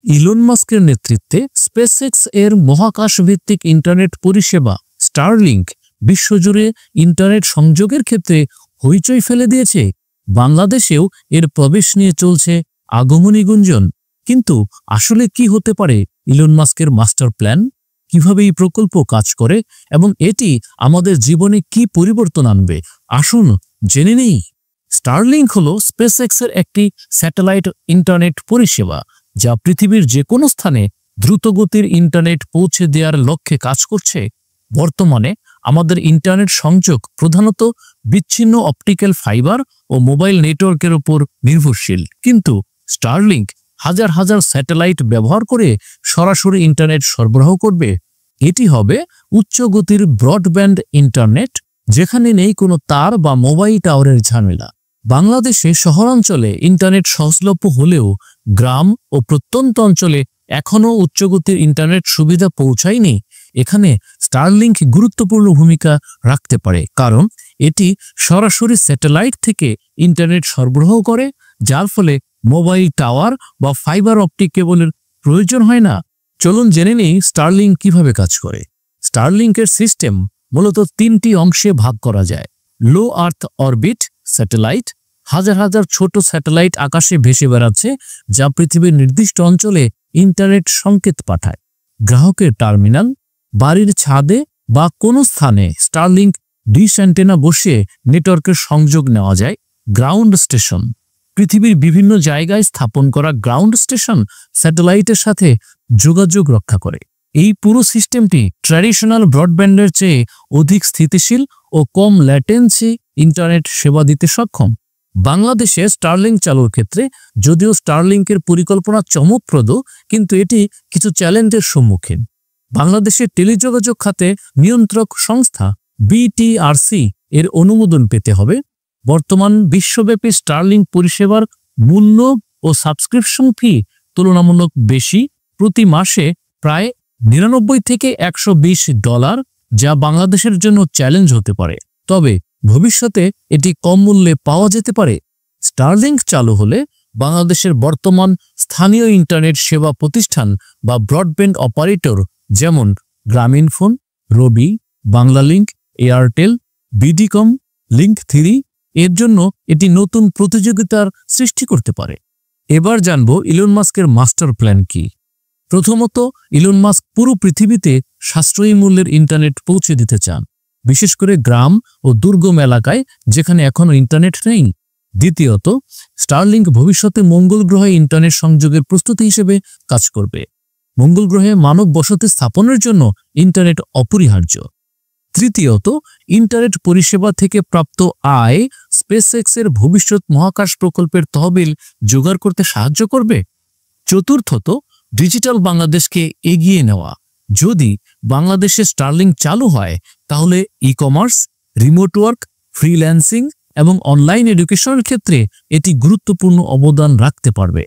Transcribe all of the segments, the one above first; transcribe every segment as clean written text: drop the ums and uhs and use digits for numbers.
Elon মাস্কের নেতৃত্বে SpaceX এর মহাকাশ ভিত্তিক ইন্টারনেট পরিষেবা স্টারলিংক বিশ্বজুড়ে ইন্টারনেট সংযোগের ক্ষেত্রে হইচই ফেলে দিয়েছে। বাংলাদেশেও এর প্রবেশ নিয়ে চলছে আগমনী গুঞ্জন। কিন্তু আসলে কি হতে পারে ইলন মাস্কের মাস্টার প্ল্যান? কিভাবে এই প্রকল্প কাজ করে এবং এটি আমাদের জীবনে কি পরিবর্তন আনবে? আসুন জেনে নেই। স্টারলিংক হলো স্পেসএক্সের একটি স্যাটেলাইট ইন্টারনেট পরিষেবা যা পৃথিবীর যে কোনো স্থানে দ্রুতগতির ইন্টারনেট পৌঁছে দেওয়ার লক্ষ্যে কাজ করছে। বর্তমানে আমাদের ইন্টারনেট সংযোগ প্রধানত বিচ্ছিন্ন অপটিক্যাল ফাইবার ও মোবাইল নেটওয়ার্কের উপর নির্ভরশীল, কিন্তু স্টারলিংক হাজার হাজার স্যাটেলাইট ব্যবহার করে সরাসরি ইন্টারনেট সরবরাহ করবে। এটি হবে উচ্চ গতির ব্রডব্যান্ড ইন্টারনেট, যেখানে নেই কোনো তার বা মোবাইল টাওয়ারের ঝামেলা। বাংলাদেশে শহরাঞ্চলে ইন্টারনেট সহজলভ্য হলেও গ্রাম ও প্রত্যন্ত অঞ্চলে এখনও উচ্চগতির ইন্টারনেট সুবিধা পৌঁছায়নি। এখানে স্টারলিংক গুরুত্বপূর্ণ ভূমিকা রাখতে পারে, কারণ এটি সরাসরি স্যাটেলাইট থেকে ইন্টারনেট সরবরাহ করে, যার ফলে মোবাইল টাওয়ার বা ফাইবার অপটিক কেবলের প্রয়োজন হয় না। চলুন জেনে নিই স্টারলিংক কিভাবে কাজ করে। স্টারলিংকের সিস্টেম মূলত তিনটি অংশে ভাগ করা যায়। লো আর্থ অরবিট স্যাটেলাইট, হাজার হাজার ছোট স্যাটেলাইট আকাশে ভেসে বেড়াচ্ছে যা পৃথিবীর নির্দিষ্ট অঞ্চলে ইন্টারনেট সংকেত পাঠায়। গ্রাহকের টার্মিনাল, বাড়ির ছাদে বা কোনো স্থানে স্টারলিংক ডিশ অ্যান্টেনা বসিয়ে নেটওয়ার্কের সংযোগ নেওয়া যায়। গ্রাউন্ড স্টেশন, পৃথিবীর বিভিন্ন জায়গায় স্থাপন করা গ্রাউন্ড স্টেশন স্যাটেলাইটের সাথে যোগাযোগ রক্ষা করে। এই পুরো সিস্টেমটি ট্র্যাডিশনাল ব্রডব্যান্ডের চেয়ে অধিক স্থিতিশীল ও কম ল্যাটেন্সি ইন্টারনেট সেবা দিতে সক্ষম। বাংলাদেশে স্টারলিংক চালুর ক্ষেত্রে যদিও স্টারলিংকের পরিকল্পনা চমকপ্রদ, কিন্তু এটি কিছু চ্যালেঞ্জের সম্মুখীন। বাংলাদেশের টেলিযোগাযোগ খাতে নিয়ন্ত্রক সংস্থা বিটিআরসি এর অনুমোদন পেতে হবে। বর্তমান বিশ্বব্যাপী স্টারলিংক পরিষেবার মূল্য ও সাবস্ক্রিপশন ফি তুলনামূলক বেশি, প্রতি মাসে প্রায় $99 থেকে $120, যা বাংলাদেশের জন্য চ্যালেঞ্জ হতে পারে। তবে ভবিষ্যতে এটি কম মূল্যে পাওয়া যেতে পারে। স্টারলিংক চালু হলে বাংলাদেশের বর্তমান স্থানীয় ইন্টারনেট সেবা প্রতিষ্ঠান বা ব্রডব্যান্ড অপারেটর যেমন গ্রামীণফোন, রবি, বাংলালিংক, এয়ারটেল, বিডিকম, লিংক3 এর জন্য এটি নতুন প্রতিযোগিতার সৃষ্টি করতে পারে। এবার জানব ইলন মাস্কের মাস্টার প্ল্যান কি। প্রথমত, ইলন মাস্ক পুরো পৃথিবীতে সাশ্রয়ী মূল্যের ইন্টারনেট পৌঁছে দিতে চান, বিশেষ করে গ্রাম ও দুর্গম এলাকায় যেখানে এখনো ইন্টারনেট নেই। দ্বিতীয়ত, স্টারলিংক ভবিষ্যতে মঙ্গল গ্রহে ইন্টারনেট সংযোগের প্রস্তুতি হিসেবে কাজ করবে। মঙ্গল গ্রহে মানব বসতি স্থাপনের জন্য ইন্টারনেট অপরিহার্য। তৃতীয়ত, ইন্টারনেট পরিষেবা থেকে প্রাপ্ত আয় স্পেসএক্সের ভবিষ্যৎ মহাকাশ প্রকল্পের তহবিল জোগাড় করতে সাহায্য করবে। চতুর্থত, ডিজিটাল বাংলাদেশকে এগিয়ে নেওয়া। যদি বাংলাদেশে স্টারলিংক চালু হয় তাহলে ই-কমার্স, রিমোট ওয়ার্ক, ফ্রিল্যান্সিং এবং অনলাইন এডুকেশনের ক্ষেত্রে এটি গুরুত্বপূর্ণ অবদান রাখতে পারবে।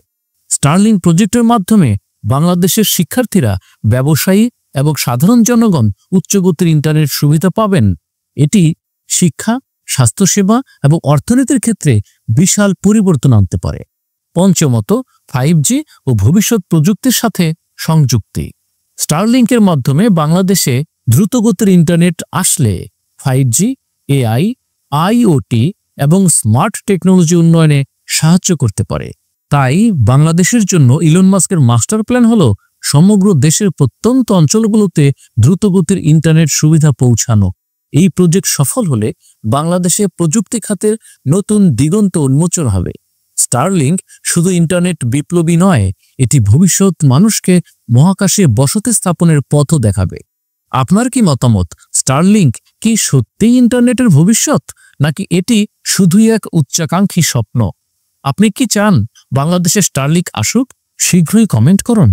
স্টারলিংক প্রজেক্টের মাধ্যমে বাংলাদেশের শিক্ষার্থীরা, ব্যবসায়ী এবং সাধারণ জনগণ উচ্চগতির ইন্টারনেট সুবিধা পাবেন। এটি শিক্ষা, স্বাস্থ্যসেবা এবং অর্থনীতির ক্ষেত্রে বিশাল পরিবর্তন আনতে পারে। পঞ্চমত, 5G ও ভবিষ্যৎ প্রযুক্তির সাথে সংযুক্তি। স্টারলিংকের মাধ্যমে বাংলাদেশে দ্রুতগতির ইন্টারনেট আসলে 5G, AI, IoT এবং স্মার্ট টেকনোলজি উন্নয়নে সাহায্য করতে পারে। তাই বাংলাদেশের জন্য ইলন মাস্কের মাস্টার প্ল্যান হলো সমগ্র দেশের প্রত্যন্ত অঞ্চলগুলোতে দ্রুতগতির ইন্টারনেট সুবিধা পৌঁছানো। এই প্রজেক্ট সফল হলে বাংলাদেশে প্রযুক্তি খাতের নতুন দিগন্ত উন্মোচন হবে। স্টারলিংক শুধু ইন্টারনেট বিপ্লবী নয়, এটি ভবিষ্যৎ মানুষকে মহাকাশে বসতি স্থাপনের পথও দেখাবে। আপনার কি মতামত? স্টারলিংক কি সত্যিই ইন্টারনেটের ভবিষ্যৎ, নাকি এটি শুধুই এক উচ্চাকাঙ্ক্ষী স্বপ্ন? আপনি কি চান বাংলাদেশে স্টারলিংক আসুক? শীঘ্রই কমেন্ট করুন।